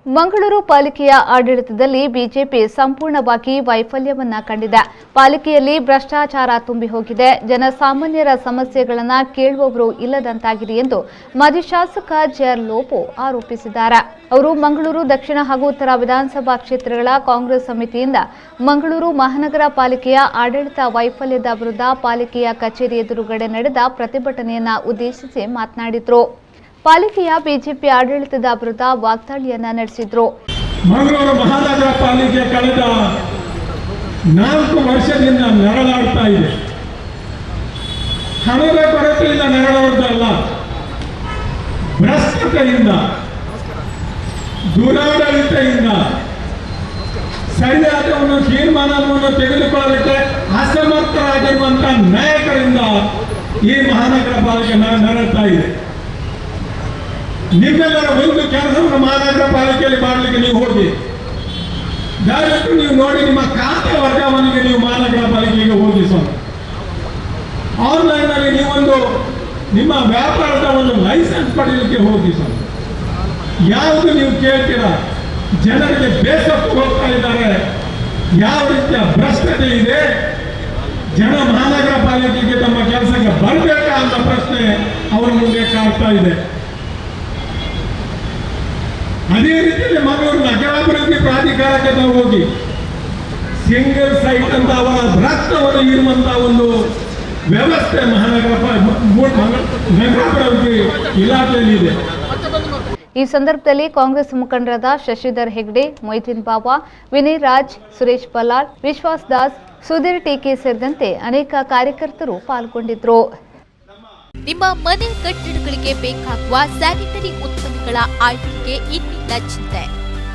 ಮಂಗಳೂರು ಪಾಲಿಕೆಯ ಆಡಳಿತದಲ್ಲಿ ಬಿಜೆಪಿ ಸಂಪೂರ್ಣವಾಗಿ ವೈಫಲ್ಯವನ್ನ ಕಂಡಿದೆ. ಪಾಲಿಕೆಯಲ್ಲಿ ಭ್ರಷ್ಟಾಚಾರ ತುಂಬಿ ಹೋಗಿದೆ. ಜನಸಾಮಾನ್ಯರ ಸಮಸ್ಯೆಗಳನ್ನು ಕೇಳುವವರು ಇಲ್ಲದಂತಾಗಿದೆ ಎಂದು ಮಾಜಿ ಶಾಸಕ ಜೆಆರ್ ಲೋಪೋ ಆರೋಪಿಸಿದ್ದಾರೆ. ಅವರು ಮಂಗಳೂರು ದಕ್ಷಿಣ ಹಾಗೂ ಉತ್ತರ ವಿಧಾನಸಭಾ ಕ್ಷೇತ್ರಗಳ ಕಾಂಗ್ರೆಸ್ ಸಮಿತಿಯಿಂದ ಮಂಗಳೂರು ಮಹಾನಗರ ಪಾಲಿಕೆಯ ಆಡಳಿತ ವೈಫಲ್ಯದ ವಿರುದ್ಧ ಪಾಲಿಕೆಯ ಕಚೇರಿ ಎದುರುಗಡೆ ನಡೆದ ಪ್ರತಿಭಟನೆಯನ್ನ ಉದ್ದೇಶಿಸಿ ಮಾತನಾಡಿದರು. ಪಾಲಿಕೆಯ ಬಿಜೆಪಿ ಆಡಳಿತದ ವಿರುದ್ಧ ವಾಗ್ದಾಳಿಯನ್ನ ನಡೆಸಿದ್ರು. ಮಂಗಳೂರು ಮಹಾನಗರ ಪಾಲಿಕೆ ಕಳೆದ 4 ವರ್ಷದಿಂದ ನರಳಾಡ್ತಾ ಇದೆ. ಹಣದ ಕೊರತೆಯಿಂದ ನರಳಾಡುವುದಲ್ಲ, ಭ್ರಷ್ಟತೆಯಿಂದ, ದುರಾಡಳಿತದಿಂದ, ಸರಿಯಾದ ಒಂದು ತೀರ್ಮಾನವನ್ನು ತೆಗೆದುಕೊಳ್ಳಲಿಕ್ಕೆ ಅಸಮರ್ಥರಾಗಿರುವಂತಹ ನಾಯಕರಿಂದ ಈ ಮಹಾನಗರ ಪಾಲಿಕೆ ನರಳ್ತಾ ಇದೆ. ನಿಮ್ಮೆಲ್ಲರ ಒಂದು ಕೆಲಸವನ್ನು ಮಹಾನಗರ ಪಾಲಿಕೆಯಲ್ಲಿ ಮಾಡಲಿಕ್ಕೆ ನೀವು ಹೋಗಿ, ದಯವಿಟ್ಟು ನೀವು ನೋಡಿ ನಿಮ್ಮ ಖಾತೆ ವರ್ಗಾವಣೆಗೆ ನೀವು ಮಹಾನಗರ ಪಾಲಿಕೆಗೆ ಹೋಗಿ ಸ್ವಂತ ಆನ್ಲೈನ್ ನಲ್ಲಿ ನೀವೊಂದು ನಿಮ್ಮ ವ್ಯಾಪಾರದ ಒಂದು ಲೈಸೆನ್ಸ್ ಪಡೆಯಲಿಕ್ಕೆ ಹೋಗಿ ಸ್ವಂತ. ಯಾವುದು ನೀವು ಕೇಳ್ತೀರಾ, ಜನರಿಗೆ ಬೇಸತ್ತು ಹೋಗ್ತಾ ಇದ್ದಾರೆ, ಯಾವ ರೀತಿಯ ಭ್ರಷ್ಟತೆ ಇದೆ, ಜನ ಮಹಾನಗರ ಪಾಲಿಕೆಗೆ ತಮ್ಮ ಕೆಲಸಕ್ಕೆ ಬರಬೇಕಾ ಅಂತ ಪ್ರಶ್ನೆ ಅವರ ಮುಂದೆ ಕಾಡ್ತಾ ಇದೆ. ಅದೇ ರೀತಿಯಲ್ಲಿ ಮಂಗಳೂರು ನಗರಾಭಿವೃದ್ಧಿ ಪ್ರಾಧಿಕಾರಕ್ಕೆ ನಾವು ಹೋಗಿ ಸಿಂಗಲ್ ಸೈಟ್ ಅಂತ ಅವರ ರಕ್ತವನ್ನು ಇರುವಂತಹ ಒಂದು ವ್ಯವಸ್ಥೆ ನಗರಾಭಿವೃದ್ಧಿ ಇಲಾಖೆಯಲ್ಲಿ ಇದೆ. ಈ ಸಂದರ್ಭದಲ್ಲಿ ಕಾಂಗ್ರೆಸ್ ಮುಖಂಡರಾದ ಶಶಿಧರ್ ಹೆಗ್ಡೆ, ಮೊಯ್ದೀನ್ ಬಾಬಾ, ವಿನಯ್ ರಾಜ್, ಸುರೇಶ್ ಬಲ್ಲಾಳ್, ವಿಶ್ವಾಸ್ ದಾಸ್, ಸುಧೀರ್ ಟೀಕೆ ಸೇರಿದಂತೆ ಅನೇಕ ಕಾರ್ಯಕರ್ತರು ಪಾಲ್ಗೊಂಡಿದ್ದರು. ನಿಮ್ಮ ಮನೆ ಕಟ್ಟಡಗಳಿಗೆ ಬೇಕಾಗುವ ಸ್ಯಾನಿಟರಿ ಉತ್ಪನ್ನಗಳ ಆಯ್ಕೆಗೆ ಇನ್ನಿಲ್ಲ ಚಿಂತೆ.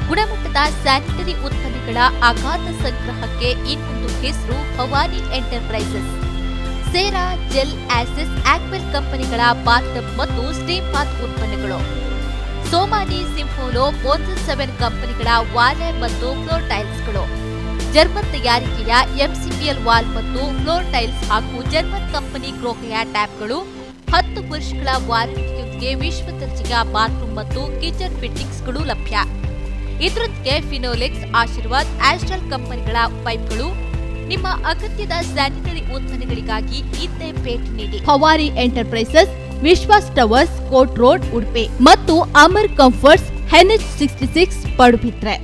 ಗುಣಮಟ್ಟದ ಸ್ಯಾನಿಟರಿ ಉತ್ಪನ್ನಗಳ ಅಗಾಧ ಸಂಗ್ರಹಕ್ಕೆ ಇನ್ನೊಂದು ಹೆಸರು ಭವಾನಿ ಎಂಟರ್ಪ್ರೈಸಸ್. ಸೇರಾ, ಜೆಲ್, ಆಸಿಸ್, ಆಕ್ವೆಲ್ ಕಂಪನಿಗಳ ಬಾತ್ ಮತ್ತು ಸ್ಟೀಮ್ ಬಾತ್ ಉತ್ಪನ್ನಗಳು, ಸೋಮಾನಿ, ಸಿಂಫೋಲೋ, ಮೋನ್ಸನ್ 7 ಕಂಪನಿಗಳ ವಾಲ್ ಮತ್ತು ಫ್ಲೋರ್ ಟೈಲ್ಸ್ಗಳು, ಜರ್ಮನ್ ತಯಾರಿಕೆಯ ಎಂಸಿಪಿಎಲ್ ವಾಲ್ ಮತ್ತು ಫ್ಲೋರ್ ಟೈಲ್ಸ್ ಹಾಗೂ ಜರ್ಮನ್ ಕಂಪನಿ ಗ್ರೋಹೆಯ ಟ್ಯಾಪ್ಗಳು, 10 ವರ್ಷಗಳ ವಾರಂಟಿಯೊಂದಿಗೆ ವಿಶ್ವ ದರ್ಜೆಯ ಬಾತ್ರೂಮ್ ಮತ್ತು ಕಿಚನ್ ಫಿಟ್ಟಿಂಗ್ಸ್ಗಳು ಲಭ್ಯ. ಇದರೊಂದಿಗೆ ಫಿನೋಲೆಕ್ಸ್, ಆಶೀರ್ವಾದ್, ಆಸ್ಟ್ರಲ್ ಕಂಪನಿಗಳ ಪೈಪ್ಗಳು. ನಿಮ್ಮ ಅಗತ್ಯದ ಸ್ಯಾನಿಟರಿ ಉತ್ಪನ್ನಗಳಿಗಾಗಿ ಇದ್ದೇ ಭೇಟಿ ನೀಡಿ. ಭವಾನಿ ಎಂಟರ್ಪ್ರೈಸಸ್, ವಿಶ್ವಾಸ್ ಟವರ್ಸ್, ಕೋರ್ಟ್ ರೋಡ್, ಉಡುಪಿ ಮತ್ತು ಅಮರ್ ಕಂಫರ್ಟ್ಸ್, NH66 ಪಡುಬಿದ್ರೆ.